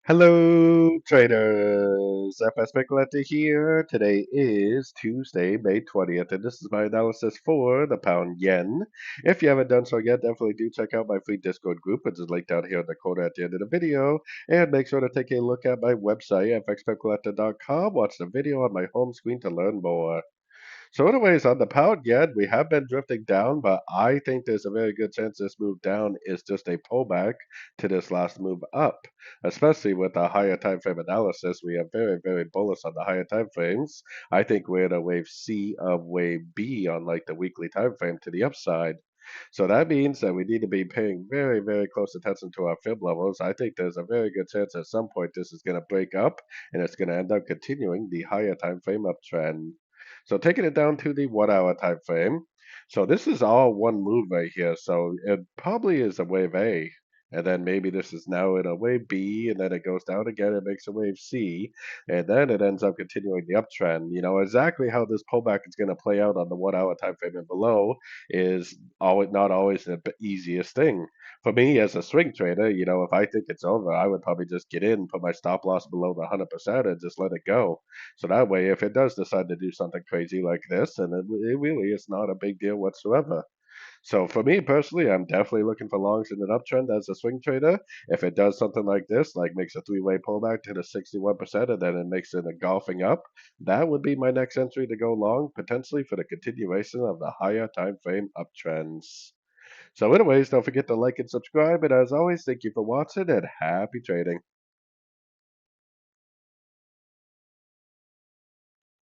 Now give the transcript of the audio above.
Hello, traders. FX Pip Collector here. Today is Tuesday, May 20th, and this is my analysis for the pound yen. If you haven't done so yet, definitely do check out my free Discord group, which is linked down here in the corner at the end of the video. And make sure to take a look at my website, fxpipcollector.com. Watch the video on my home screen to learn more. So, anyways, on the pound yen, we have been drifting down, but I think there's a very good chance this move down is just a pullback to this last move up, especially with the higher time frame analysis. We are very, very bullish on the higher time frames. I think we're in a wave C of wave B on like the weekly time frame to the upside. So that means that we need to be paying very, very close attention to our fib levels. I think there's a very good chance at some point this is going to break up and it's going to end up continuing the higher time frame uptrend. So taking it down to the 1 hour time frame. So this is all one move right here. So it probably is a wave A. And then maybe this is now in a wave B, and then it goes down again and makes a wave C, and then it ends up continuing the uptrend. You know exactly how this pullback is going to play out on the 1 hour time frame and below is always not always the easiest thing. For me as a swing trader, if I think it's over, I would probably just get in, put my stop loss below the 100% and just let it go. So that way, if it does decide to do something crazy like this, and it really is not a big deal whatsoever. So for me personally, I'm definitely looking for longs in an uptrend as a swing trader. If it does something like this, like makes a three-way pullback to the 61%, and then it makes it a golfing up, that would be my next entry to go long, potentially for the continuation of the higher time frame uptrends. So anyways, don't forget to like and subscribe, and as always, thank you for watching and happy trading.